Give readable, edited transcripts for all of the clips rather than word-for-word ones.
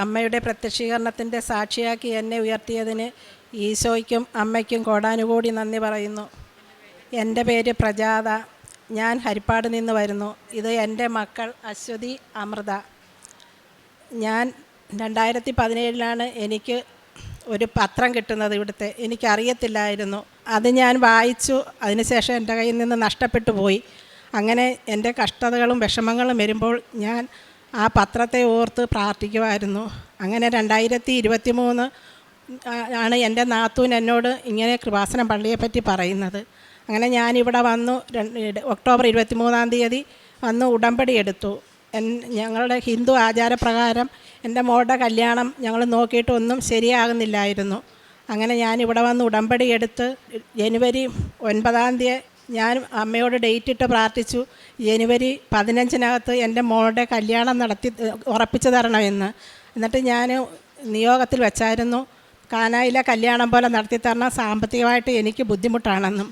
അമ്മയുടെ പ്രത്യക്ഷീകരണത്തിൻ്റെ സാക്ഷിയാക്കി എന്നെ ഉയർത്തിയതിന് ഈശോയ്ക്കും അമ്മയ്ക്കും കോടാനുകോടി നന്ദി പറയുന്നു. എൻ്റെ പേര് പ്രജാത. ഞാൻ ഹരിപ്പാട് നിന്ന് വരുന്നു. ഇത് എൻ്റെ മക്കൾ അശ്വതി, അമൃത. ഞാൻ 2017 എനിക്ക് ഒരു പത്രം കിട്ടുന്നത് ഇവിടുത്തെ. എനിക്കറിയത്തില്ലായിരുന്നു. അത് ഞാൻ വായിച്ചു. അതിനുശേഷം എൻ്റെ കയ്യിൽ നിന്ന് നഷ്ടപ്പെട്ടു പോയി. അങ്ങനെ എൻ്റെ കഷ്ടതകളും വിഷമങ്ങളും വരുമ്പോൾ ഞാൻ ആ പത്രത്തെ ഓർത്ത് പ്രാർത്ഥിക്കുമായിരുന്നു. അങ്ങനെ 2023 ആണ് എൻ്റെ നാത്തൂൻ എന്നോട് ഇങ്ങനെ കൃപാസനം പള്ളിയെപ്പറ്റി പറയുന്നത്. അങ്ങനെ ഞാനിവിടെ വന്നു. ഒക്ടോബർ 23 വന്ന് ഉടമ്പടി എടുത്തു. ഞങ്ങളുടെ ഹിന്ദു ആചാരപ്രകാരം എൻ്റെ മോളുടെ കല്യാണം ഞങ്ങൾ നോക്കിയിട്ട് ഒന്നും ശരിയാകുന്നില്ലായിരുന്നു. അങ്ങനെ ഞാനിവിടെ വന്ന് ഉടമ്പടി എടുത്ത് ജനുവരി 9 ഞാൻ അമ്മയോട് ഡേറ്റ് ഇട്ട് പ്രാർത്ഥിച്ചു. ജനുവരി 15 എൻ്റെ മോളുടെ കല്യാണം ഉറപ്പിച്ചു തരണമെന്ന്. എന്നിട്ട് ഞാൻ നിയോഗത്തിൽ വെച്ചായിരുന്നു, കാനായിലെ കല്യാണം പോലെ നടത്തി തരണം, സാമ്പത്തികമായിട്ട് എനിക്ക് ബുദ്ധിമുട്ടാണെന്നും.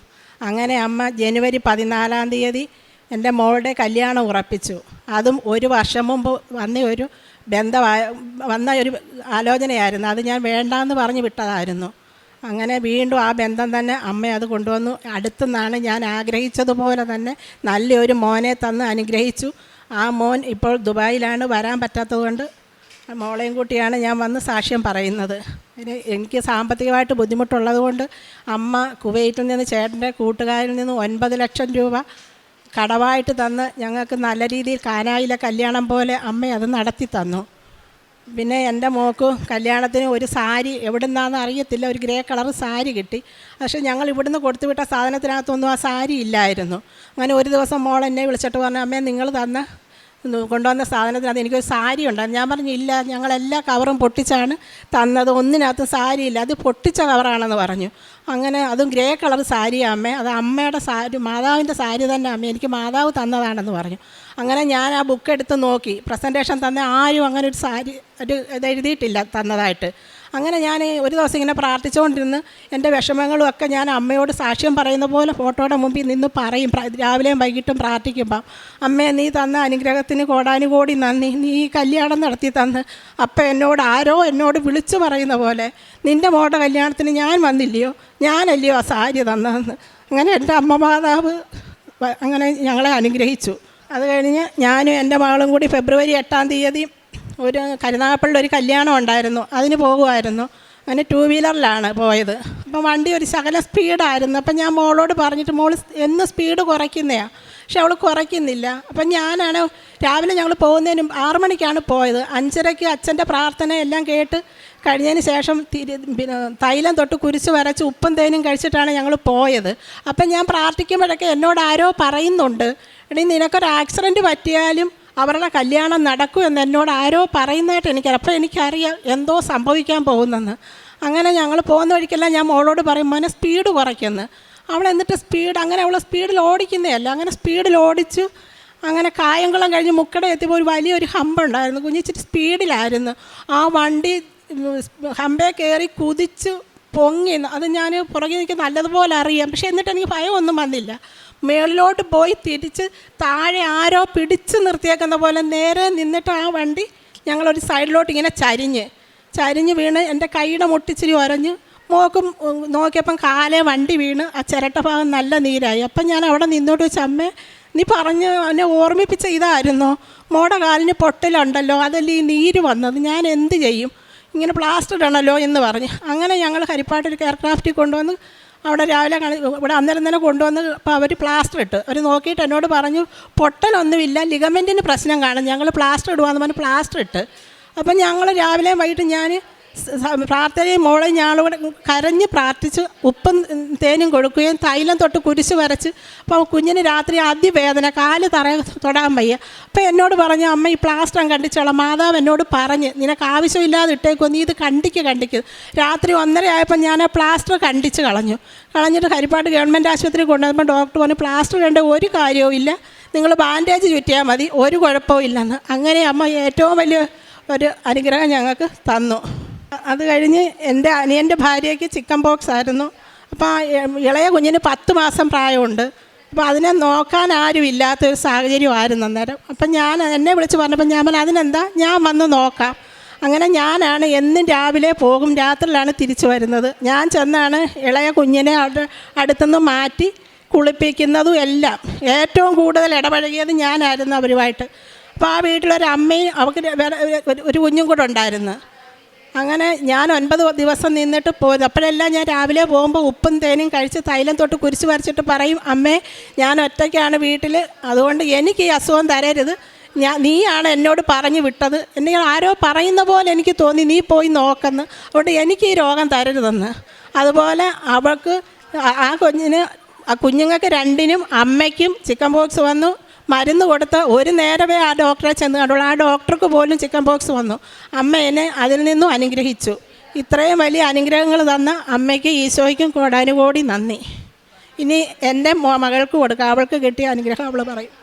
അങ്ങനെ അമ്മ ജനുവരി 14 എൻ്റെ മോളുടെ കല്യാണം ഉറപ്പിച്ചു. അതും ഒരു വർഷം മുമ്പ് വന്ന ഒരു ആലോചനയായിരുന്നു. അത് ഞാൻ വേണ്ടാന്ന് പറഞ്ഞ് വിട്ടതായിരുന്നു. അങ്ങനെ വീണ്ടും ആ ബന്ധം തന്നെ അമ്മ അത് കൊണ്ടുവന്നു. അടുത്തുനിന്നാണ് ഞാൻ ആഗ്രഹിച്ചതുപോലെ തന്നെ നല്ലൊരു മോനെ തന്ന് അനുഗ്രഹിച്ചു. ആ മോൻ ഇപ്പോൾ ദുബായിലാണ്. വരാൻ പറ്റാത്തതുകൊണ്ട് മോളെയും കൂട്ടിയാണ് ഞാൻ വന്ന് സാക്ഷ്യം പറയുന്നത്. എനിക്ക് സാമ്പത്തികമായിട്ട് ബുദ്ധിമുട്ടുള്ളത് കൊണ്ട് അമ്മ കുവൈറ്റിൽ നിന്ന് ചേട്ടൻ്റെ കൂട്ടുകാരിൽ നിന്ന് 9 ലക്ഷം രൂപ കടവായിട്ട് തന്ന് ഞങ്ങൾക്ക് നല്ല രീതിയിൽ കാനായിലെ കല്യാണം പോലെ അമ്മ അത് നടത്തി തന്നു. പിന്നെ എൻ്റെ മോക്ക് കല്യാണത്തിന് ഒരു സാരി എവിടെ നിന്നാണെന്ന് അറിയത്തില്ല, ഒരു ഗ്രേ കളർ സാരി കിട്ടി. പക്ഷേ ഞങ്ങൾ ഇവിടുന്ന് കൊടുത്തുവിട്ട സാധനത്തിനകത്തൊന്നും ആ സാരി ഇല്ലായിരുന്നു. അങ്ങനെ ഒരു ദിവസം മോൾ എന്നെ വിളിച്ചിട്ട് പറഞ്ഞു, അമ്മേ നിങ്ങൾ കൊണ്ടുവന്ന സാധനത്തിനകത്ത് എനിക്കൊരു സാരി ഉണ്ടായിരുന്നു. ഞാൻ പറഞ്ഞു, ഇല്ല, ഞങ്ങളെല്ലാ കവറും പൊട്ടിച്ചാണ് തന്നത്, ഒന്നിനകത്ത് സാരിയില്ല, അത് പൊട്ടിച്ച കവറാണെന്ന് പറഞ്ഞു. അങ്ങനെ അതും ഗ്രേ കളർ സാരിയാണ് അമ്മേ, അത് അമ്മയുടെ സാരി, മാതാവിൻ്റെ സാരി തന്നെ അമ്മ, എനിക്ക് മാതാവ് തന്നതാണെന്ന് പറഞ്ഞു. അങ്ങനെ ഞാൻ ആ ബുക്ക് എടുത്ത് നോക്കി. പ്രസൻറ്റേഷൻ തന്നെ ആരും അങ്ങനെ ഒരു സാരി ഇത് എഴുതിയിട്ടില്ല തന്നതായിട്ട്. അങ്ങനെ ഞാൻ ഒരു ദിവസം ഇങ്ങനെ പ്രാർത്ഥിച്ചുകൊണ്ടിരുന്ന് എൻ്റെ വിഷമങ്ങളും ഒക്കെ ഞാൻ അമ്മയോട് സാക്ഷ്യം പറയുന്ന പോലെ ഫോട്ടോയുടെ മുമ്പിൽ നിന്ന് പറയും. രാവിലെയും വൈകിട്ടും പ്രാർത്ഥിക്കുമ്പം, അമ്മേ നീ തന്ന അനുഗ്രഹത്തിന് കോടാനുകോടി നന്ദി, നീ ഈ കല്യാണം നടത്തി തന്ന്. അപ്പം എന്നോട് വിളിച്ചു പറയുന്ന പോലെ, നിൻ്റെ മോളുടെ കല്യാണത്തിന് ഞാൻ വന്നില്ലയോ, ഞാനല്ലയോ ആ സാരി തന്നതെന്ന്. അങ്ങനെ എൻ്റെ അമ്മ മാതാവ് അങ്ങനെ ഞങ്ങളെ അനുഗ്രഹിച്ചു. അത് കഴിഞ്ഞ് ഞാനും എൻ്റെ മകളും കൂടി ഫെബ്രുവരി 8 ഒരു കരുനാഗപ്പള്ളിയിൽ ഒരു കല്യാണം ഉണ്ടായിരുന്നു, അതിന് പോകുമായിരുന്നു. അങ്ങനെ 2 വീലറിലാണ് പോയത്. അപ്പം വണ്ടി ഒരു ശകലം സ്പീഡായിരുന്നു. അപ്പം ഞാൻ മോളോട് പറഞ്ഞിട്ട്, മോൾ എന്ന് സ്പീഡ് കുറയ്ക്കുന്നതാണ്, പക്ഷെ അവൾ കുറയ്ക്കുന്നില്ല. അപ്പം ഞാനാണ് രാവിലെ ഞങ്ങൾ പോകുന്നതിന് 6 മണിക്കാണ് പോയത്. 5:30 അച്ഛൻ്റെ പ്രാർത്ഥന എല്ലാം കേട്ട് കഴിഞ്ഞതിന് ശേഷം തൈലം തൊട്ട് കുരിശ് വരച്ച് ഉപ്പും തേനും കഴിച്ചിട്ടാണ് ഞങ്ങൾ പോയത്. അപ്പം ഞാൻ പ്രാർത്ഥിക്കുമ്പോഴൊക്കെ എന്നോട് ആരോ പറയുന്നുണ്ട്, എടീ നിനക്കൊരു ആക്സിഡൻറ്റ് പറ്റിയാലും അവരുടെ കല്യാണം നടക്കും എന്ന് എന്നോട് ആരോ പറയുന്നതായിട്ട് എനിക്കറിയാം. അപ്പോൾ എനിക്കറിയാം എന്തോ സംഭവിക്കാൻ പോകുന്നെന്ന്. അങ്ങനെ ഞങ്ങൾ പോകുന്ന വഴിക്കെല്ലാം ഞാൻ മോളോട് പറയും, മോനെ സ്പീഡ് കുറയ്ക്കുമെന്ന്. അവൾ എന്നിട്ട് അങ്ങനെ അവൾ സ്പീഡിൽ ഓടിക്കുന്നതല്ല, അങ്ങനെ സ്പീഡിൽ ഓടിച്ചു. അങ്ങനെ കായംകുളം കഴിഞ്ഞ് മുക്കട എത്തിയപ്പോൾ ഒരു വലിയൊരു ഹമ്പുണ്ടായിരുന്നു. കുഞ്ഞിച്ചിട്ട് സ്പീഡിലായിരുന്നു. ആ വണ്ടി ഹമ്പേ കയറി കുതിച്ച് പൊങ്ങി. അത് ഞാൻ പുറകെ എനിക്ക് നല്ലതുപോലെ അറിയാം. പക്ഷേ എന്നിട്ട് എനിക്ക് ഭയമൊന്നും വന്നില്ല. മേളിലോട്ട് പോയി തിരിച്ച് താഴെ ആരോ പിടിച്ച് നിർത്തിയേക്കുന്ന പോലെ നേരെ നിന്നിട്ട് ആ വണ്ടി ഞങ്ങളൊരു സൈഡിലോട്ട് ഇങ്ങനെ ചരിഞ്ഞ് വീണ് എൻ്റെ കൈയുടെ മുട്ടിച്ചിരി ഉരഞ്ഞ് മോക്കും നോക്കിയപ്പം കാലേ വണ്ടി വീണ് ആ ചിരട്ട ഭാഗം നല്ല നീരായി. അപ്പം ഞാൻ അവിടെ നിന്നോട്ട് വെച്ച്, അമ്മേ നീ പറഞ്ഞ് എന്നെ ഓർമ്മിപ്പിച്ച ഇതായിരുന്നോ, മോടെ കാലിന് പൊട്ടലുണ്ടല്ലോ, അതല്ലേ ഈ നീര് വന്നത്, ഞാൻ എന്ത് ചെയ്യും, ഇങ്ങനെ പ്ലാസ്റ്റർ ഇടണമല്ലോ എന്ന് പറഞ്ഞ്. അങ്ങനെ ഞങ്ങൾ ഹരിപ്പാട്ടൊരു എയർക്രാഫ്റ്റിൽ കൊണ്ടുവന്ന് അവിടെ രാവിലെ ഇവിടെ അന്നേരം തന്നെ കൊണ്ടുവന്ന് അപ്പോൾ അവർ പ്ലാസ്റ്റർ ഇട്ട്. അവർ നോക്കിയിട്ട് എന്നോട് പറഞ്ഞു, പൊട്ടലൊന്നുമില്ല, ലിഗമെൻറ്റിന് പ്രശ്നം കാണും, ഞങ്ങൾ പ്ലാസ്റ്റർ ഇടുവാന്ന് പറഞ്ഞ് പ്ലാസ്റ്റർ ഇട്ട്. അപ്പം ഞങ്ങൾ രാവിലെയും വൈകിട്ട് ഞാൻ പ്രാർത്ഥനയും മോളെ ഞാളിവിടെ കരഞ്ഞ് പ്രാർത്ഥിച്ച് ഉപ്പും തേനും കൊടുക്കുകയും തൈലം തൊട്ട് കുരിശ് വരച്ച്. അപ്പോൾ കുഞ്ഞിന് രാത്രി അതിവേദന, കാല് തൊടാൻ വയ്യ. അപ്പോൾ എന്നോട് പറഞ്ഞു, അമ്മ ഈ പ്ലാസ്റ്റർ കണ്ടിച്ചോളാം, മാതാവ് എന്നോട് പറഞ്ഞ് നിനക്ക് ആവശ്യമില്ലാതെ ഇട്ടേക്കോ, നീ ഇത് കണ്ടിക്ക്. രാത്രി 1:30 ആയപ്പോൾ ഞാൻ ആ പ്ലാസ്റ്റർ കളഞ്ഞിട്ട് ഹരിപ്പാട് ഗവൺമെൻറ് ആശുപത്രി കൊണ്ടുവന്നപ്പോൾ ഡോക്ടർ പറഞ്ഞു, പ്ലാസ്റ്റർ കണ്ട ഒരു കാര്യവും ഇല്ല, നിങ്ങൾ ബാൻഡേജ് ചുറ്റിയാൽ മതി, ഒരു കുഴപ്പവും ഇല്ലെന്ന്. അങ്ങനെ അമ്മ ഏറ്റവും വലിയ ഒരു അനുഗ്രഹം ഞങ്ങൾക്ക് തന്നു. അത് കഴിഞ്ഞ് എൻ്റെ അനിയൻ്റെ ഭാര്യയ്ക്ക് ചിക്കൻ പോക്സ് ആയിരുന്നു. അപ്പോൾ ഇളയ കുഞ്ഞിന് 10 മാസം പ്രായമുണ്ട്. അപ്പോൾ അതിനെ നോക്കാൻ ആരും ഇല്ലാത്തൊരു സാഹചര്യമായിരുന്നു അന്നേരം. അപ്പം എന്നെ വിളിച്ച് പറഞ്ഞപ്പോൾ ഞാൻ പറഞ്ഞു, അതിനെന്താ, ഞാൻ വന്ന് നോക്കാം. അങ്ങനെ ഞാനാണ് എന്നും രാവിലെ പോകും, രാത്രിയിലാണ് തിരിച്ചു വരുന്നത്. ഞാൻ ചെന്നാണ് ഇളയ കുഞ്ഞിനെ അടുത്തുനിന്ന് മാറ്റി കുളിപ്പിക്കുന്നതും എല്ലാം. ഏറ്റവും കൂടുതൽ ഇടപഴകിയത് ഞാനായിരുന്നു അവരുമായിട്ട്. അപ്പോൾ ആ വീട്ടിലൊരു അമ്മയും അവർക്ക് ഒരു കുഞ്ഞും കൂടെ ഉണ്ടായിരുന്നു. അങ്ങനെ ഞാൻ 9 ദിവസം നിന്നിട്ട് പോയത്. അപ്പോഴെല്ലാം ഞാൻ രാവിലെ പോകുമ്പോൾ ഉപ്പും തേനും കഴിച്ച് തൈലം തൊട്ട് കുരിശ് വരച്ചിട്ട് പറയും, അമ്മേ ഞാൻ ഒറ്റയ്ക്കാണ് വീട്ടിൽ, അതുകൊണ്ട് എനിക്ക് ഈ അസുഖം തരരുത്, നീയാണ് എന്നോട് പറഞ്ഞു വിട്ടത്, എന്നെ ആരോ പറയുന്ന പോലെ എനിക്ക് തോന്നി, നീ പോയി നോക്കെന്ന്, അതുകൊണ്ട് എനിക്ക് ഈ രോഗം തരരുതെന്ന്. അതുപോലെ അവൾക്ക് ആ കുഞ്ഞുങ്ങൾക്ക് രണ്ടിനും അമ്മയ്ക്കും ചിക്കൻ പോക്സ് വന്നു. മരുന്ന് കൊടുത്ത് ഒരു നേരമേ ആ ഡോക്ടറെ ചെന്ന് കണ്ടുള്ളൂ. ആ ഡോക്ടർക്ക് പോലും ചിക്കൻ പോക്സ് വന്നു. അമ്മ എന്നെ അതിൽ നിന്നും അനുഗ്രഹിച്ചു. ഇത്രയും വലിയ അനുഗ്രഹങ്ങൾ തന്ന അമ്മയ്ക്ക് ഈശോയ്ക്കും കോടാനുകോടി നന്ദി. ഇനി എൻ്റെ മകൾക്ക് കൊടുക്കുക, അവൾക്ക് കിട്ടിയ അനുഗ്രഹം അവൾ പറയും.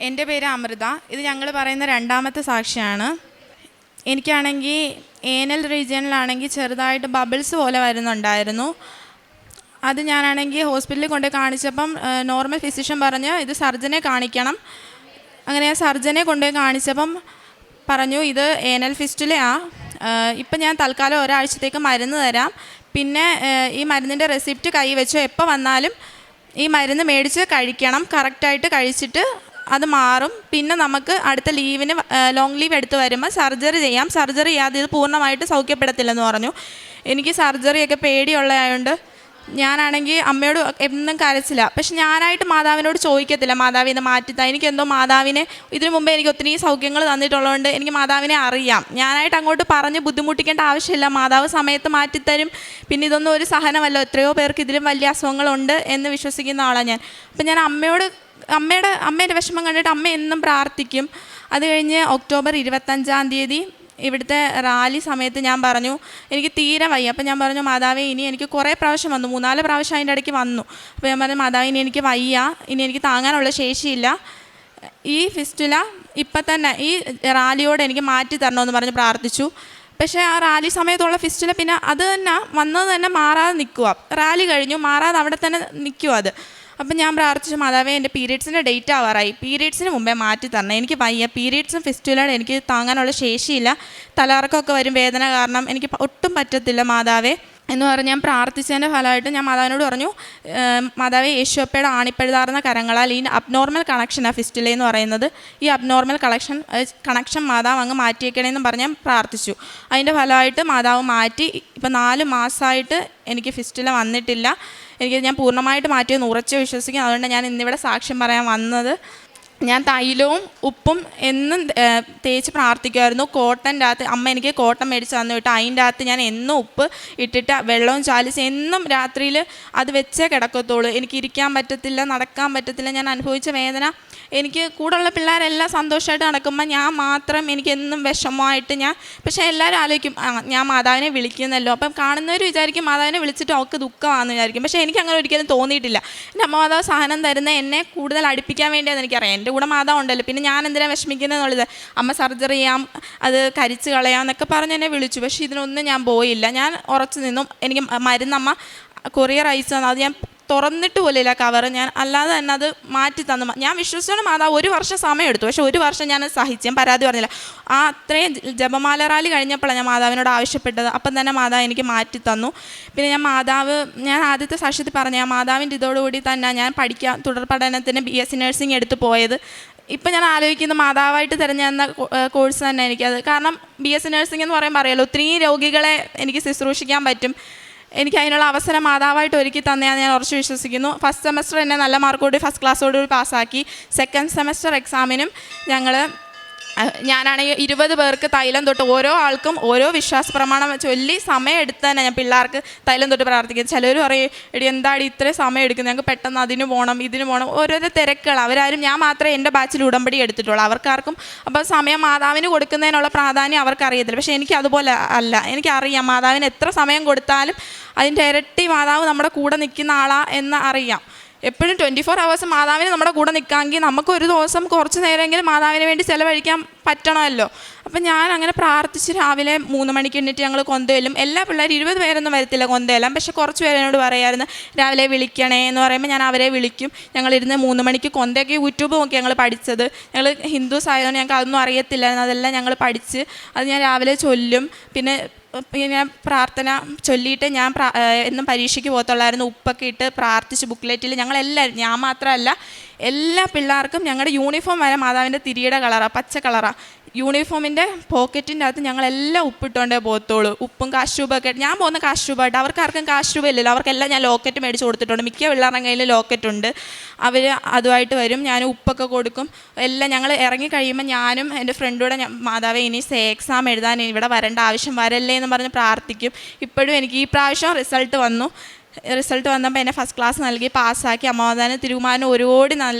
എൻ്റെ പേര് അമൃത. ഇത് ഞങ്ങൾ പറയുന്ന രണ്ടാമത്തെ സാക്ഷിയാണ്. എനിക്കാണെങ്കിൽ ഏനൽ റീജിയനിലാണെങ്കിൽ ചെറുതായിട്ട് ബബിൾസ് പോലെ വരുന്നുണ്ടായിരുന്നു. അത് ഞാനാണെങ്കിൽ ഹോസ്പിറ്റലിൽ കൊണ്ട് കാണിച്ചപ്പം നോർമൽ ഫിസിഷ്യൻ പറഞ്ഞ് ഇത് സർജനെ കാണിക്കണം. അങ്ങനെ ആ സർജനെ കൊണ്ടുപോയി കാണിച്ചപ്പം പറഞ്ഞു ഇത് ഏനൽ ഫിസ്റ്റുലയാ, ഇപ്പം ഞാൻ തൽക്കാലം ഒരാഴ്ചത്തേക്ക് മരുന്ന് തരാം, പിന്നെ ഈ മരുന്നിൻ്റെ റെസിപ്റ്റ് കൈ വെച്ചോ, എപ്പോൾ വന്നാലും ഈ മരുന്ന് മേടിച്ച് കഴിക്കണം, കറക്റ്റായിട്ട് കഴിച്ചിട്ട് അത് മാറും, പിന്നെ നമുക്ക് അടുത്ത ലീവിന് ലോങ് ലീവ് എടുത്ത് വരുമ്പോൾ സർജറി ചെയ്യാം, സർജറി ചെയ്യാതെ ഇത് പൂർണ്ണമായിട്ട് സൗഖ്യപ്പെടത്തില്ലെന്ന് പറഞ്ഞു. എനിക്ക് സർജറിയൊക്കെ പേടിയുള്ളതായതുകൊണ്ട് ഞാനാണെങ്കിൽ അമ്മയോട് എന്നും കരച്ചില്ല. പക്ഷെ ഞാനായിട്ട് മാതാവിനോട് ചോദിക്കത്തില്ല, മാതാവ് ഇത് മാറ്റിത്താ. എനിക്കെന്തോ മാതാവിനെ ഇതിനു മുമ്പേ എനിക്ക് ഒത്തിരി സൗഖ്യങ്ങൾ തന്നിട്ടുള്ളതുകൊണ്ട് എനിക്ക് മാതാവിനെ അറിയാം. ഞാനായിട്ട് അങ്ങോട്ട് പറഞ്ഞ് ബുദ്ധിമുട്ടിക്കേണ്ട ആവശ്യമില്ല, മാതാവ് സമയത്ത് മാറ്റിത്തരും. പിന്നെ ഇതൊന്നും ഒരു സഹനമല്ല, എത്രയോ പേർക്ക് ഇതിലും വലിയ അസുഖങ്ങളുണ്ട് എന്ന് വിശ്വസിക്കുന്ന ആളാണ് ഞാൻ. അപ്പം ഞാൻ അമ്മയുടെ വിഷമം കണ്ടിട്ട് അമ്മ എന്നും പ്രാർത്ഥിക്കും. അത് കഴിഞ്ഞ് ഒക്ടോബർ 25 ഇവിടുത്തെ റാലി സമയത്ത് ഞാൻ പറഞ്ഞു എനിക്ക് തീരെ വയ്യ. അപ്പം ഞാൻ പറഞ്ഞു, മാതാവേ ഇനി എനിക്ക് കുറേ പ്രാവശ്യം വന്നു, 3-4 പ്രാവശ്യം അതിൻ്റെ ഇടയ്ക്ക് വന്നു. അപ്പോൾ ഞാൻ പറഞ്ഞു, മാതാവ് ഇനി എനിക്ക് വയ്യ, ഇനി എനിക്ക് താങ്ങാനുള്ള ശേഷിയില്ല, ഈ ഫിസ്റ്റുല ഇപ്പം തന്നെ ഈ റാലിയോട് എനിക്ക് മാറ്റി തരണമെന്ന് പറഞ്ഞ് പ്രാർത്ഥിച്ചു. പക്ഷേ ആ റാലി സമയത്തുള്ള ഫിസ്റ്റുല പിന്നെ അത് തന്നെ വന്നത് തന്നെ മാറാതെ നിൽക്കുക. റാലി കഴിഞ്ഞു, മാറാതെ അവിടെ തന്നെ നിൽക്കുക അത്. അപ്പം ഞാൻ പ്രാർത്ഥിച്ചു, മാതാവേ എൻ്റെ പീരീഡ്സിൻ്റെ ഡേറ്റ് ആവാറായി, പീരീഡ്സിന് മുമ്പേ മാറ്റി തരണം, എനിക്ക് വയ്യ, പീരീഡ്സും ഫിസ്റ്റുലയുടെ എനിക്ക് താങ്ങാനുള്ള ശേഷിയില്ല, തലകറക്കമൊക്കെ വരും വേദന കാരണം, എനിക്ക് ഒട്ടും പറ്റത്തില്ല മാതാവേ എന്ന് പറഞ്ഞ് ഞാൻ പ്രാർത്ഥിച്ചതിൻ്റെ ഫലമായിട്ട് ഞാൻ മാതാവിനോട് പറഞ്ഞു, മാതാവേ യേശുവപ്പയുടെ ആണിപ്പഴുതാർന്ന കരങ്ങളാൽ ഈ അബ്നോർമൽ കണക്ഷനാണ് ഫിസ്റ്റുല എന്ന് പറയുന്നത്, ഈ അബ്നോർമൽ കണക്ഷൻ മാതാവ് അങ്ങ് മാറ്റിയേക്കണേന്ന് പറഞ്ഞ് ഞാൻ പ്രാർത്ഥിച്ചു. അതിൻ്റെ ഫലമായിട്ട് മാതാവ് മാറ്റി. ഇപ്പം 4 മാസമായിട്ട് എനിക്ക് ഫിസ്റ്റുല വന്നിട്ടില്ല. ഞാൻ പൂർണ്ണമായിട്ട് മാറ്റിയെന്ന് ഉറച്ച് വിശ്വസിക്കും. അതുകൊണ്ട് ഞാൻ ഇന്നിവിടെ സാക്ഷ്യം പറയാൻ വന്നത്. ഞാൻ തൈലവും ഉപ്പും എന്നും തേച്ച് പ്രാർത്ഥിക്കുമായിരുന്നു. കോട്ടൻ്റെ അകത്ത് അമ്മ എനിക്ക് കോട്ടൺ മേടിച്ച് തന്നു വിട്ട് അതിൻ്റെ അകത്ത് ഞാൻ എന്നും ഉപ്പ് ഇട്ടിട്ട് വെള്ളവും ചാലിച്ച് എന്നും രാത്രിയിൽ അത് വെച്ചേ കിടക്കത്തുള്ളൂ. എനിക്ക് ഇരിക്കാൻ പറ്റത്തില്ല, നടക്കാൻ പറ്റത്തില്ല. ഞാൻ അനുഭവിച്ച വേദന, എനിക്ക് കൂടെയുള്ള പിള്ളേരെല്ലാം സന്തോഷമായിട്ട് നടക്കുമ്പോൾ ഞാൻ മാത്രം എനിക്ക് എന്നും വിഷമമായിട്ട് പക്ഷേ എല്ലാവരും ആലോചിക്കും ഞാൻ മാതാവിനെ വിളിക്കുന്നല്ലോ, അപ്പം കാണുന്നവർ വിചാരിക്കും മാതാവിനെ വിളിച്ചിട്ട് അവൾക്ക് ദുഃഖമാണെന്ന് വിചാരിക്കും. പക്ഷേ എനിക്ക് അങ്ങനെ ഒരിക്കലും തോന്നിയിട്ടില്ല. എൻ്റെ അമ്മ മാതാവ് സഹനം തരുന്ന എന്നെ കൂടുതൽ അടുപ്പിക്കാൻ വേണ്ടിയാണെന്ന് എനിക്കറിയാം. എൻ്റെ കൂടെ മാതാവ് ഉണ്ടല്ലോ, പിന്നെ ഞാൻ എന്തിനാണ് വിഷമിക്കുന്നതെന്നുള്ളത്. അമ്മ സർജറി ചെയ്യാം, അത് കരിച്ച് കളയാം എന്നൊക്കെ പറഞ്ഞ് എന്നെ വിളിച്ചു. പക്ഷേ ഇതിനൊന്നും ഞാൻ പോയില്ല. ഞാൻ ഉറച്ചു നിന്നും. എനിക്ക് മരുന്നമ്മ കൊറിയർ അയച്ചു തന്നു, അത് ഞാൻ തുറന്നിട്ട് പോലില്ല കവർ. ഞാൻ അല്ലാതെ തന്നെ അത് മാറ്റി തന്നു. ഞാൻ വിശ്വസിച്ചാണ് മാതാവ് 1 വർഷം സമയം എടുത്തു, പക്ഷേ 1 വർഷം ഞാൻ സഹിച്ചു, ഞാൻ പരാതി പറഞ്ഞില്ല. ആ അത്രയും ജപമാല റാലി കഴിഞ്ഞപ്പോഴാണ് ഞാൻ മാതാവിനോട് ആവശ്യപ്പെട്ടത്. അപ്പം തന്നെ മാതാവ് എനിക്ക് മാറ്റി തന്നു. പിന്നെ ഞാൻ ആദ്യത്തെ സാക്ഷ്യത്തിൽ പറഞ്ഞു, ഞാൻ മാതാവിൻ്റെ ഇതോടുകൂടി തന്നെ ഞാൻ തുടർ പഠനത്തിന് BSc നഴ്സിംഗ് എടുത്ത് പോയത്. ഇപ്പം ഞാൻ ആലോചിക്കുന്ന മാതാവായിട്ട് തിരഞ്ഞെടുന്ന കോഴ്സ് തന്നെ എനിക്കത്. കാരണം BSc നഴ്സിംഗ് എന്ന് പറയുമ്പോൾ അറിയാലോ, ഒത്തിരി രോഗികളെ എനിക്ക് ശുശ്രൂഷിക്കാൻ പറ്റും. എനിക്ക് അതിനുള്ള അവസരം മാതാവായിട്ട് ഒരുക്കി തന്നെയാണ് ഞാൻ ഉറച്ചു വിശ്വസിക്കുന്നു. ഫസ്റ്റ് സെമസ്റ്റർ എന്നെ നല്ല മാർക്കോട് ഫസ്റ്റ് ക്ലാസ്സോടുകൂടി പാസ്സാക്കി. സെക്കൻഡ് സെമസ്റ്റർ എക്സാമിനും ഞാനാണെങ്കിൽ 20 പേർക്ക് തൈലം തൊട്ട് ഓരോ ആൾക്കും ഓരോ വിശ്വാസ പ്രമാണം ചൊല്ലി സമയം എടുത്ത് തന്നെ ഞാൻ പിള്ളേർക്ക് തൈലം തൊട്ട് പ്രാർത്ഥിക്കുന്നത്. ചിലർ പറയും, എടി എന്താടി ഇത്രയും സമയം എടുക്കുന്നത്, ഞങ്ങൾക്ക് പെട്ടെന്ന് അതിന് പോകണം ഇതിന് പോകണം, ഓരോരോ തിരക്കുകൾ. അവരാരും, ഞാൻ മാത്രമേ എൻ്റെ ബാച്ചിൽ ഉടമ്പടി എടുത്തിട്ടുള്ളൂ. അവർക്കാർക്കും അപ്പോൾ സമയം മാതാവിന് കൊടുക്കുന്നതിനുള്ള പ്രാധാന്യം അവർക്കറിയത്തില്ല. പക്ഷേ എനിക്ക് അതുപോലെ അല്ല, എനിക്കറിയാം മാതാവിന് എത്ര സമയം കൊടുത്താലും അതിൻ്റെ ഇരട്ടി മാതാവ് നമ്മുടെ കൂടെ നിൽക്കുന്ന ആളാ എന്ന് അറിയാം. എപ്പോഴും 24 hours മാതാവിന് നമ്മുടെ കൂടെ നിൽക്കാമെങ്കിൽ നമുക്ക് ഒരു ദിവസം കുറച്ച് നേരമെങ്കിലും മാതാവിന് വേണ്ടി ചിലവഴിക്കാൻ പറ്റണമല്ലോ. അപ്പം ഞാൻ അങ്ങനെ പ്രാർത്ഥിച്ച് രാവിലെ 3 മണിക്ക് എണ്ണിട്ട് ഞങ്ങൾ കൊന്തയിലും. എല്ലാ പിള്ളേരും 20 പേരൊന്നും വരത്തില്ല കൊന്തയെല്ലാം, പക്ഷെ കുറച്ച് പേരെന്നോട് പറയാമായിരുന്നു രാവിലെ വിളിക്കണേ എന്ന് പറയുമ്പോൾ ഞാൻ അവരെ വിളിക്കും. ഞങ്ങളിരുന്ന് 3 മണിക്ക് കൊന്തയൊക്കെ യൂട്യൂബ് നോക്കി ഞങ്ങൾ പഠിച്ചത്. ഞങ്ങൾ ഹിന്ദുസ് ആയതുകൊണ്ട് ഞങ്ങൾക്ക് അതൊന്നും അറിയത്തില്ലായിരുന്നു. അതെല്ലാം ഞങ്ങൾ പഠിച്ച് അത് ഞാൻ രാവിലെ ചൊല്ലും. പിന്നെ ഞാൻ പ്രാർത്ഥന ചൊല്ലിയിട്ട് ഞാൻ എന്നും പരീക്ഷയ്ക്ക് പോകത്തുള്ളായിരുന്നു. ഉപ്പൊക്കെ ഇട്ട് പ്രാർത്ഥിച്ച് ബുക്ക്ലെറ്റിൽ ഞങ്ങളെല്ലാവരും, ഞാൻ മാത്രമല്ല എല്ലാ പിള്ളേർക്കും ഞങ്ങളുടെ യൂണിഫോം വരെ മാതാവിൻ്റെ തിരിയുടെ കളറാണ്, പച്ച കളറാണ്. യൂണിഫോമിൻ്റെ പോക്കറ്റിൻ്റെ അകത്ത് ഞങ്ങളെല്ലാം ഉപ്പിട്ടുകൊണ്ടേ പോകത്തുള്ളൂ. ഉപ്പും കാശ് ഞാൻ പോകുന്ന കാശ് അവർക്ക് ആർക്കും കാശ് ഇല്ലല്ലോ. അവർക്കെല്ലാം ഞാൻ ലോക്കറ്റ് മേടിച്ച് കൊടുത്തിട്ടുണ്ട്. മിക്ക പിള്ളേരുടെ കയ്യിൽ ലോക്കറ്റുണ്ട്. അവർ അതുമായിട്ട് വരും. ഞാൻ ഉപ്പൊക്കെ കൊടുക്കും. എല്ലാം ഞങ്ങൾ ഇറങ്ങി കഴിയുമ്പോൾ ഞാനും എൻ്റെ ഫ്രണ്ടൂടെ മാതാവേ ഇനി എക്സാം എഴുതാൻ ഇവിടെ വരേണ്ട ആവശ്യം വരല്ലേ എന്ന് പറഞ്ഞ് പ്രാർത്ഥിക്കും. ഇപ്പോഴും എനിക്ക് ഈ പ്രാവശ്യം റിസൾട്ട് വന്നപ്പോൾ എന്നെ ഫസ്റ്റ് ക്ലാസ് നൽകി പാസ്സാക്കി. അമ്മാവതാനും തിരുകുമാരനും ഒരുപാട്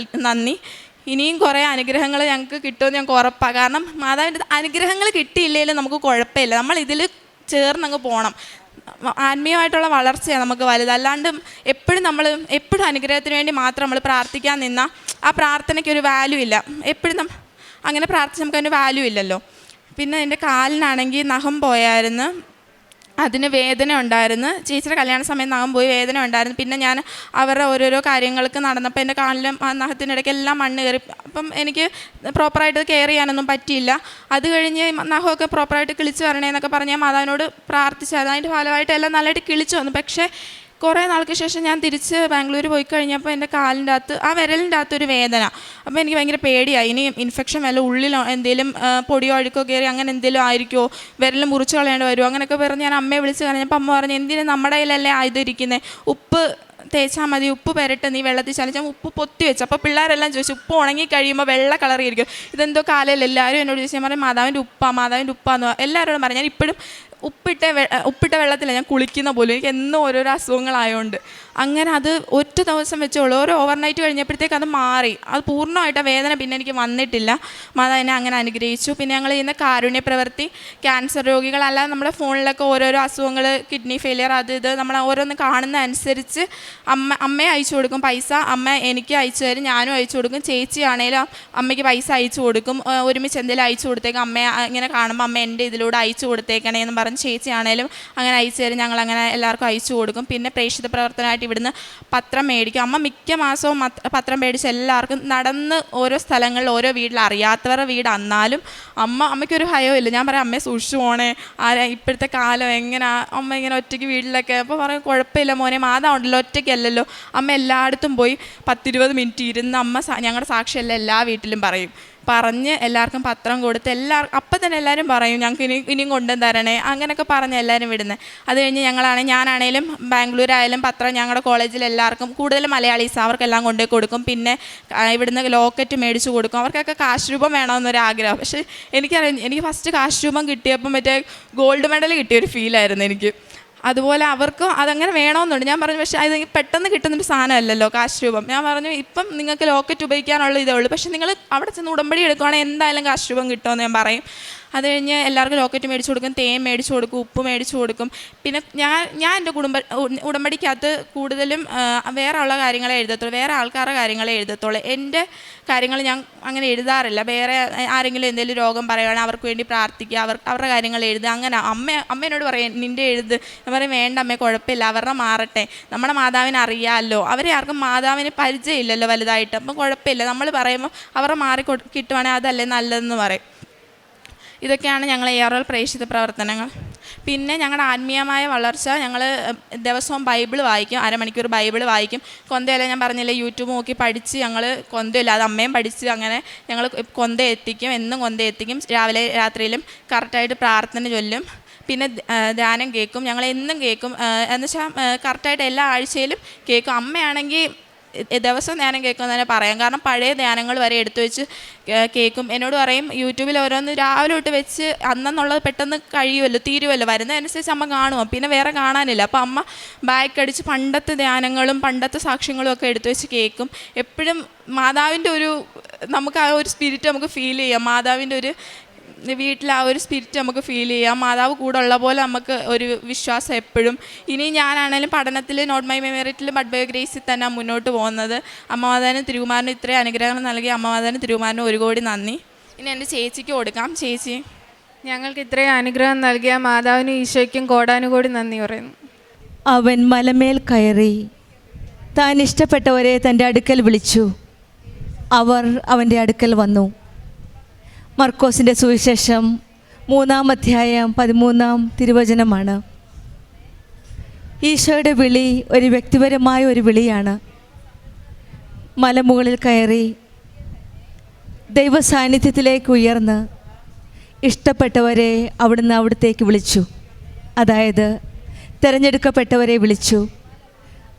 നന്ദി. ഇനിയും കുറേ അനുഗ്രഹങ്ങൾ ഞങ്ങൾക്ക് കിട്ടുമെന്ന് ഞങ്ങൾക്ക് ഉറപ്പാണ്. കാരണം മാതാവിൻ്റെ അനുഗ്രഹങ്ങൾ കിട്ടിയില്ലെങ്കിലും നമുക്ക് കുഴപ്പമില്ല. നമ്മൾ ഇതിൽ ചേർന്നങ്ങ് പോകണം. ആത്മീയമായിട്ടുള്ള വളർച്ചയാണ് നമുക്ക് വലുത്. അല്ലാണ്ട് എപ്പോഴും അനുഗ്രഹത്തിന് വേണ്ടി മാത്രം നമ്മൾ പ്രാർത്ഥിക്കാൻ നിന്നാൽ ആ പ്രാർത്ഥനയ്ക്കൊരു വാല്യൂ ഇല്ല. എപ്പോഴും അങ്ങനെ പ്രാർത്ഥിച്ച് നമുക്കതിന് വാല്യൂ ഇല്ലല്ലോ. പിന്നെ എൻ്റെ കാലിനാണെങ്കിൽ നഖം പോയായിരുന്നു, അതിന് വേദന ഉണ്ടായിരുന്നു. ചേച്ചിയുടെ കല്യാണ സമയം നഖം പോയി, വേദന ഉണ്ടായിരുന്നു. പിന്നെ ഞാൻ അവരുടെ ഓരോരോ കാര്യങ്ങൾക്ക് നടന്നപ്പോൾ എൻ്റെ കാലിലും നഖത്തിനിടയ്ക്ക് എല്ലാം മണ്ണ് കയറി. അപ്പം എനിക്ക് പ്രോപ്പറായിട്ട് കെയർ ചെയ്യാനൊന്നും പറ്റിയില്ല. അത് കഴിഞ്ഞ് നഖമൊക്കെ പ്രോപ്പറായിട്ട് കിളിച്ച് വരണേന്നൊക്കെ പറഞ്ഞ് ഞാൻ മാതാവിനോട് പ്രാർത്ഥിച്ചായിരുന്നു. അതിൻ്റെ ഫലമായിട്ട് എല്ലാം നല്ലതായിട്ട് കിളിച്ച് വന്നു. പക്ഷേ കുറേ നാൾക്ക് ശേഷം ഞാൻ തിരിച്ച് ബാംഗ്ലൂർ പോയി കഴിഞ്ഞപ്പോൾ എൻ്റെ കാലിൻ്റെ അകത്ത് ആ വിരലിൻ്റെ അകത്തൊരു വേദന. അപ്പോൾ എനിക്ക് ഭയങ്കര പേടിയായി. ഇനി ഇൻഫെക്ഷൻ വല്ല ഉള്ളിലോ എന്തെങ്കിലും പൊടിയോ അഴുക്കോ കയറി അങ്ങനെ എന്തെങ്കിലും ആയിരിക്കുമോ, വിരൽ മുറിച്ച് കളയേണ്ടി വരുമോ, അങ്ങനെയൊക്കെ പറഞ്ഞ് ഞാൻ അമ്മയെ വിളിച്ച് കഴിഞ്ഞപ്പോൾ അമ്മ പറഞ്ഞു എന്തിനും നമ്മുടെ കയ്യിലല്ലേ ആയതിരിക്കുന്നത്, ഉപ്പ് തേച്ചാൽ മതി, ഉപ്പ് പെരട്ട് നീ വെള്ളത്തിൽ ചലിച്ചാൽ ഉപ്പ് പൊത്തി വെച്ചു. അപ്പോൾ പിള്ളേരെല്ലാം ചോദിച്ചു ഉപ്പ് ഉണങ്ങി കഴിയുമ്പോൾ വെള്ള കളറിയിരിക്കും, ഇതെന്തോ കാലയിൽ എല്ലാവരും എന്നോട് ചോദിച്ചാൽ പറയും മാതാവിൻ്റെ ഉപ്പാന്ന് എല്ലാവരോടും പറഞ്ഞു. ഞാൻ ഇപ്പോഴും ഉപ്പിട്ട വെള്ളത്തിലാണ് ഞാൻ കുളിക്കുന്ന പോലും. എനിക്ക് എന്നും ഓരോരോ അസുഖങ്ങളായതുകൊണ്ട് അങ്ങനെ അത് ഒറ്റ ദിവസം വെച്ചോളൂ. ഓരോ ഓവർനൈറ്റ് കഴിഞ്ഞപ്പോഴത്തേക്ക് അത് മാറി. അത് പൂർണ്ണമായിട്ട് വേദന പിന്നെ എനിക്ക് വന്നിട്ടില്ല. മാതാവ് എന്നെ അങ്ങനെ അനുഗ്രഹിച്ചു. പിന്നെ ഞങ്ങൾ ചെയ്യുന്ന കാരുണ്യ പ്രവൃത്തി ക്യാൻസർ രോഗികളല്ലാതെ നമ്മുടെ ഫോണിലൊക്കെ ഓരോരോ അസുഖങ്ങൾ, കിഡ്നി ഫെയിലിയർ, അത് ഇത് നമ്മൾ ഓരോന്ന് കാണുന്ന അനുസരിച്ച് അമ്മയെ അയച്ചു കൊടുക്കും പൈസ. അമ്മ എനിക്ക് അയച്ചു തരും, ഞാനും അയച്ചു കൊടുക്കും. ചേച്ചിയാണേലും അമ്മയ്ക്ക് പൈസ അയച്ചു കൊടുക്കും. ഒരുമിച്ച് എന്തെങ്കിലും അയച്ചു കൊടുത്തേക്കും. അമ്മയെ ഇങ്ങനെ കാണുമ്പോൾ അമ്മ എൻ്റെ ഇതിലൂടെ അയച്ചു കൊടുത്തേക്കണേ എന്ന് പറഞ്ഞ് ചേച്ചിയാണേലും അങ്ങനെ അയച്ചു തരും. ഞങ്ങളങ്ങനെ എല്ലാവർക്കും അയച്ചു കൊടുക്കും. പിന്നെ പ്രേക്ഷിത പ്രവർത്തനമായിട്ട് ഇവിടുന്ന് പത്രം മേടിക്കും. അമ്മ മിക്ക മാസവും പത്രം മേടിച്ച് എല്ലാവർക്കും നടന്ന് ഓരോ സ്ഥലങ്ങളിൽ ഓരോ വീട്ടിൽ അറിയാത്തവരുടെ വീട് എന്നാലും അമ്മയ്ക്കൊരു ഭയമില്ല. ഞാൻ പറയാം അമ്മയെ സൂക്ഷിച്ചു പോണേ, ഇപ്പോഴത്തെ കാലം എങ്ങനെയാ അമ്മ ഇങ്ങനെ ഒറ്റയ്ക്ക് വീട്ടിലൊക്കെ. അപ്പോൾ പറയും കുഴപ്പമില്ല മോനെ, മാതാ ഉണ്ടല്ലോ, ഒറ്റയ്ക്കല്ലല്ലോ. അമ്മ എല്ലായിടത്തും പോയി 10-20 മിനിറ്റ് ഇരുന്ന് അമ്മ ഞങ്ങളുടെ സാക്ഷിയല്ല എല്ലാ വീട്ടിലും പറഞ്ഞ് എല്ലാവർക്കും പത്രം കൊടുത്ത് അപ്പം തന്നെ എല്ലാവരും പറയും ഞങ്ങൾക്ക് ഇനിയും കൊണ്ടുവന്ന് തരണേ, അങ്ങനെയൊക്കെ പറഞ്ഞ് എല്ലാവരും വിടുന്നത്. അത് കഴിഞ്ഞ് ഞാനാണേലും ബാംഗ്ലൂരായാലും പത്രം ഞങ്ങളുടെ കോളേജിൽ എല്ലാവർക്കും, കൂടുതലും മലയാളീസ്, അവർക്കെല്ലാം കൊണ്ടുപോയി കൊടുക്കും. പിന്നെ ഇവിടുന്ന് ലോക്കറ്റ് മേടിച്ച് കൊടുക്കും. അവർക്കൊക്കെ കാശ് രൂപം വേണമെന്നൊരാഗ്രഹം. പക്ഷേ എനിക്ക് ഫസ്റ്റ് കാശ് രൂപം കിട്ടിയപ്പം മറ്റേ ഗോൾഡ് മെഡൽ കിട്ടിയൊരു ഫീലായിരുന്നു എനിക്ക്. അതുപോലെ അവർക്കും അതങ്ങനെ വേണമെന്നുണ്ട്. ഞാൻ പറഞ്ഞു പക്ഷേ അത് പെട്ടെന്ന് കിട്ടുന്നൊരു സാധനമല്ലല്ലോ കാശ് രൂപം. ഞാൻ പറഞ്ഞു ഇപ്പം നിങ്ങൾക്ക് ലോക്കറ്റ് ഉപയോഗിക്കാനുള്ള ഇതേ ഉള്ളൂ, പക്ഷേ നിങ്ങൾ അവിടെ ചെന്ന് ഉടമ്പടി എടുക്കുവാണെങ്കിൽ എന്തായാലും കാശ് രൂപം കിട്ടുമെന്ന് ഞാൻ പറയും. അത് കഴിഞ്ഞ് എല്ലാവർക്കും ലോക്കറ്റ് മേടിച്ച് കൊടുക്കും, തേൻ മേടിച്ച് കൊടുക്കും, ഉപ്പ് മേടിച്ച് കൊടുക്കും. പിന്നെ ഞാൻ എൻ്റെ ഉടമ്പടിക്കകത്ത് കൂടുതലും വേറെ ഉള്ള കാര്യങ്ങളെ എഴുതത്തുള്ളൂ, വേറെ ആൾക്കാരുടെ കാര്യങ്ങളെ എഴുതത്തുള്ളൂ. എൻ്റെ കാര്യങ്ങൾ ഞാൻ അങ്ങനെ എഴുതാറില്ല. വേറെ ആരെങ്കിലും എന്തെങ്കിലും രോഗം പറയുകയാണെങ്കിൽ അവർക്ക് വേണ്ടി പ്രാർത്ഥിക്കുക, അവരുടെ കാര്യങ്ങൾ എഴുതുക. അങ്ങനെ അമ്മേനോട് പറയും നിൻ്റെ എഴുത്. ഞാൻ പറയും വേണ്ട അമ്മേ, കുഴപ്പമില്ല, അവരുടെ മാറട്ടെ, നമ്മുടെ മാതാവിനെ അറിയാമല്ലോ. അവരെ ആർക്കും മാതാവിന് പരിചയമില്ലല്ലോ വലുതായിട്ട്, അപ്പം കുഴപ്പമില്ല, നമ്മൾ പറയുമ്പോൾ അവരുടെ മാറി കിട്ടുവാണെങ്കിൽ അതല്ലേ നല്ലതെന്ന് പറയും. ഇതൊക്കെയാണ് ഞങ്ങൾ ARL പ്രേക്ഷിത പ്രവർത്തനങ്ങൾ. പിന്നെ ഞങ്ങളുടെ ആത്മീയമായ വളർച്ച, ഞങ്ങൾ ദിവസവും ബൈബിൾ വായിക്കും, അരമണിക്കൂർ ബൈബിൾ വായിക്കും. കൊന്തയല്ല, ഞാൻ പറഞ്ഞില്ലേ യൂട്യൂബ് നോക്കി പഠിച്ച് ഞങ്ങൾ കൊന്തയില്ല, അത് അമ്മയും പഠിച്ച് അങ്ങനെ ഞങ്ങൾ കൊന്ത എത്തിക്കും, എന്നും കൊന്ത എത്തിക്കും. രാവിലെ രാത്രിയിലും കറക്റ്റായിട്ട് പ്രാർത്ഥന ചൊല്ലും. പിന്നെ ധ്യാനം കേൾക്കും, ഞങ്ങൾ എന്നും കേൾക്കും. എന്നുവെച്ചാൽ കറക്റ്റായിട്ട് എല്ലാ ആഴ്ചയിലും കേൾക്കും. അമ്മയാണെങ്കിൽ ദിവസം ധ്യാനം കേൾക്കുമെന്ന് തന്നെ പറയാം. കാരണം പഴയ ധ്യാനങ്ങൾ വരെ എടുത്തു വെച്ച് കേൾക്കും. എന്നോട് പറയും യൂട്യൂബിൽ ഓരോന്ന് രാവിലെ തൊട്ട് വെച്ച് അന്നെന്നുള്ളത് പെട്ടെന്ന് കഴിയുമല്ലോ, തീരുമല്ലോ, വരുന്നതനുസരിച്ച് അമ്മ കാണുമോ, പിന്നെ വേറെ കാണാനില്ല. അപ്പോൾ അമ്മ ബാക്ക് അടിച്ച് പണ്ടത്തെ ധ്യാനങ്ങളും പണ്ടത്തെ സാക്ഷ്യങ്ങളും ഒക്കെ എടുത്തു വെച്ച് കേൾക്കും. എപ്പോഴും മാതാവിൻ്റെ നമുക്ക് ആ ഒരു സ്പിരിറ്റ് നമുക്ക് ഫീൽ ചെയ്യാം. മാതാവിൻ്റെ വീട്ടിൽ ആ ഒരു സ്പിരിറ്റ് നമുക്ക് ഫീൽ ചെയ്യാം. മാതാവ് കൂടെ ഉള്ള പോലെ നമുക്ക് ഒരു വിശ്വാസം എപ്പോഴും. ഇനി ഞാനാണെങ്കിലും പഠനത്തിൽ നോട്ട് മൈ മെറിറ്റിൽ ബട്ട് ബൈ ഗ്രേസിൽ തന്നെ മുന്നോട്ട് പോകുന്നത്. അമ്മമാതാവിനും തിരുകുമാരനും ഇത്രയും അനുഗ്രഹങ്ങൾ നൽകി അമ്മമാതാവിനും തിരുകുമാരനും ഒരു കോടി നന്ദി. ഇനി എൻ്റെ ചേച്ചിക്ക് കൊടുക്കാം. ചേച്ചി. ഞങ്ങൾക്ക് ഇത്രയും അനുഗ്രഹം നൽകിയ മാതാവിനും ഈശോയ്ക്കും കോടാനുകോടി നന്ദി പറയുന്നു. അവൻ മലമേൽ കയറി താൻ ഇഷ്ടപ്പെട്ടവരെ തൻ്റെ അടുക്കൽ വിളിച്ചു. അവർ അവൻ്റെ അടുക്കൽ വന്നു. മർക്കോസിൻ്റെ സുവിശേഷം 3-ാം അധ്യായം 13-ാം തിരുവചനമാണ്. ഈശോയുടെ വിളി ഒരു വ്യക്തിപരമായ ഒരു വിളിയാണ്. മലമുകളിൽ കയറി ദൈവ സാന്നിധ്യത്തിലേക്ക് ഉയർന്ന് ഇഷ്ടപ്പെട്ടവരെ അവിടുന്ന് അവിടത്തേക്ക് വിളിച്ചു. അതായത് തിരഞ്ഞെടുക്കപ്പെട്ടവരെ വിളിച്ചു.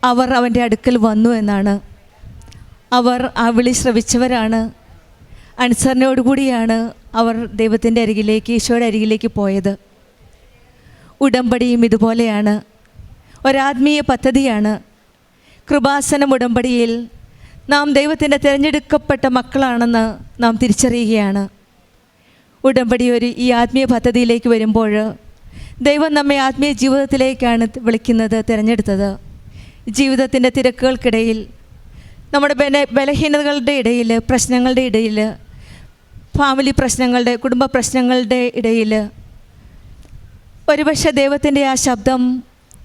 അവർ അവൻ്റെ അടുക്കൽ വന്നു എന്നാണ്. അവർ ആ വിളി ശ്രവിച്ചവരാണ്. അനുസരണയോടുകൂടിയാണ് അവർ ദൈവത്തിൻ്റെ അരികിലേക്ക്, ഈശോയുടെ അരികിലേക്ക് പോയത്. ഉടമ്പടിയും ഇതുപോലെയാണ്, ഒരാത്മീയ പദ്ധതിയാണ്. കൃപാസനം ഉടമ്പടിയിൽ നാം ദൈവത്തിൻ്റെ തിരഞ്ഞെടുക്കപ്പെട്ട മക്കളാണെന്ന് നാം തിരിച്ചറിയുകയാണ്. ഉടമ്പടി ഈ ആത്മീയ പദ്ധതിയിലേക്ക് വരുമ്പോൾ ദൈവം നമ്മെ ആത്മീയ ജീവിതത്തിലേക്കാണ് വിളിക്കുന്നത്, തിരഞ്ഞെടുത്തത്. ജീവിതത്തിൻ്റെ തിരക്കുകൾക്കിടയിൽ, നമ്മുടെ ബലഹീനതകളുടെ ഇടയിൽ, പ്രശ്നങ്ങളുടെ ഇടയിൽ, ഫാമിലി പ്രശ്നങ്ങളുടെ, കുടുംബ പ്രശ്നങ്ങളുടെ ഇടയിൽ ഒരുപക്ഷെ ദൈവത്തിൻ്റെ ആ ശബ്ദം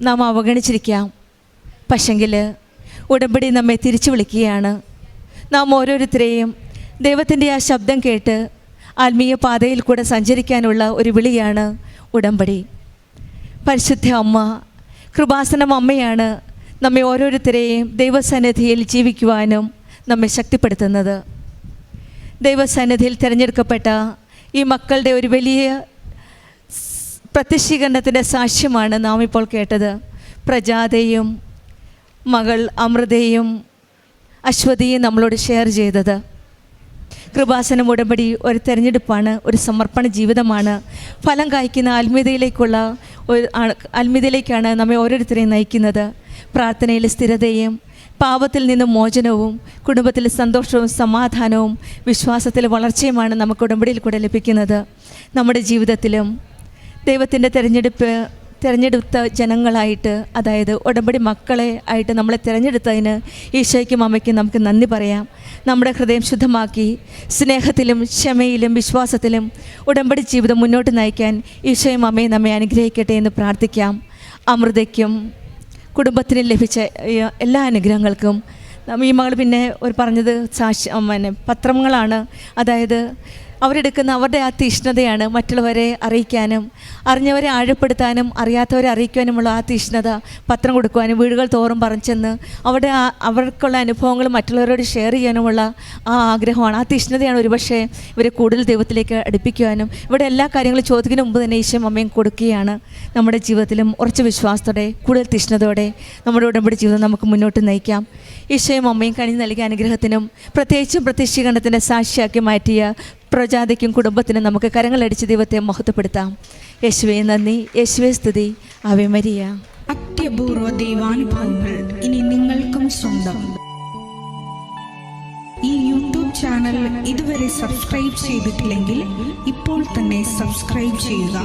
നാം അവഗണിച്ചിരിക്കാം. പക്ഷെങ്കിൽ ഉടമ്പടി നമ്മെ തിരിച്ചു വിളിക്കുകയാണ്. നാം ഓരോരുത്തരെയും ദൈവത്തിൻ്റെ ആ ശബ്ദം കേട്ട് ആത്മീയ പാതയിൽ കൂടെ സഞ്ചരിക്കാനുള്ള ഒരു വിളിയാണ് ഉടമ്പടി. പരിശുദ്ധ അമ്മ, കൃപാസനം അമ്മയാണ് നമ്മെ ഓരോരുത്തരെയും ദൈവസന്നിധിയിൽ ജീവിക്കുവാനും നമ്മെ ശക്തിപ്പെടുത്തുന്നത്. ദൈവസന്നിധിയിൽ തിരഞ്ഞെടുക്കപ്പെട്ട ഈ മക്കളുടെ ഒരു വലിയ പ്രത്യക്ഷീകരണത്തിൻ്റെ സാക്ഷ്യമാണ് നാം ഇപ്പോൾ കേട്ടത്. പ്രജാതയും മകൾ അമൃതയും അശ്വതിയും നമ്മളോട് ഷെയർ ചെയ്തത്. കൃപാസനം ഉടമ്പടി ഒരു തിരഞ്ഞെടുപ്പാണ്, ഒരു സമർപ്പണ ജീവിതമാണ്. ഫലം കായ്ക്കുന്ന ആത്മീയതയിലേക്കാണ് നമ്മെ ഓരോരുത്തരെയും നയിക്കുന്നത്. പ്രാർത്ഥനയിൽ സ്ഥിരതയും പാപത്തിൽ നിന്ന് മോചനവും കുടുംബത്തിൽ സന്തോഷവും സമാധാനവും വിശ്വാസത്തിൽ വളർച്ചയുമാണ് നമുക്ക് ഉടമ്പടിയിൽ കൂടെ ലഭിക്കുന്നത്. നമ്മുടെ ജീവിതത്തിലും ദൈവത്തിൻ്റെ തിരഞ്ഞെടുത്ത ജനങ്ങളായിട്ട്, അതായത് ഉടമ്പടി മക്കളെ ആയിട്ട് നമ്മളെ തിരഞ്ഞെടുത്തതിന് ഈശോയ്ക്കും അമ്മയ്ക്കും നമുക്ക് നന്ദി പറയാം. നമ്മുടെ ഹൃദയം ശുദ്ധമാക്കി സ്നേഹത്തിലും ക്ഷമയിലും വിശ്വാസത്തിലും ഉടമ്പടി ജീവിതം മുന്നോട്ട് നയിക്കാൻ ഈശോയും അമ്മയും നമ്മെ അനുഗ്രഹിക്കട്ടെ എന്ന് പ്രാർത്ഥിക്കാം. അമൃതയ്ക്കും കുടുംബത്തിന് ലഭിച്ച എല്ലാ അനുഗ്രഹങ്ങൾക്കും ഈ മകൾ പിന്നെ പറഞ്ഞത് പത്രങ്ങളാണ്. അതായത് അവരെടുക്കുന്ന അവരുടെ ആ തീഷ്ണതയാണ് മറ്റുള്ളവരെ അറിയിക്കാനും അറിഞ്ഞവരെ ആഴപ്പെടുത്താനും അറിയാത്തവരെ അറിയിക്കാനുമുള്ള ആ തീഷ്ണത. പത്രം കൊടുക്കുവാനും വീടുകൾ തോറും പറഞ്ഞെന്ന് അവർക്കുള്ള അനുഭവങ്ങൾ മറ്റുള്ളവരോട് ഷെയർ ചെയ്യാനുമുള്ള ആ ആഗ്രഹമാണ്, ആ തീഷ്ണതയാണ് ഒരുപക്ഷെ ഇവരെ കൂടുതൽ ദൈവത്തിലേക്ക് അടുപ്പിക്കുവാനും. ഇവിടെ എല്ലാ കാര്യങ്ങളും ചോദിക്കുന്നതിന് മുമ്പ് തന്നെ ഈശോയും അമ്മയും കൊടുക്കുകയാണ്. നമ്മുടെ ജീവിതത്തിലും ഉറച്ച വിശ്വാസത്തോടെ കൂടുതൽ തീഷ്ണതയോടെ നമ്മുടെ ഉടമ്പടി ജീവിതം നമുക്ക് മുന്നോട്ട് നയിക്കാം. ഈശോയും അമ്മയും കനിഞ്ഞ് നൽകിയ അനുഗ്രഹത്തിനും പ്രത്യേകിച്ചും പ്രത്യക്ഷീകരണത്തിൻ്റെ സാക്ഷിയാക്കി മാറ്റിയ പ്രജാതിക്കും കുടുംബത്തിനും നമുക്ക് കരങ്ങളടിച്ച് ദൈവത്തെ മഹത്വപ്പെടുത്താം. യേശുവേ നന്ദി, യേശുവേ സ്തുതി, ആവേ മരിയ. അത്യപൂർവ ദൈവാനുഭവങ്ങൾ ഇനി നിങ്ങൾക്കും സ്വന്തം. ഈ യൂട്യൂബ് ചാനൽ ഇതുവരെ സബ്സ്ക്രൈബ് ചെയ്തിട്ടില്ലെങ്കിൽ ഇപ്പോൾ തന്നെ സബ്സ്ക്രൈബ് ചെയ്യുക.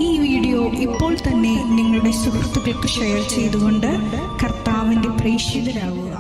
ഈ വീഡിയോ ഇപ്പോൾ തന്നെ നിങ്ങളുടെ സുഹൃത്തുക്കൾക്ക് ഷെയർ ചെയ്തുകൊണ്ട് കർത്താവിൻ്റെ പ്രേക്ഷിതരാകുക.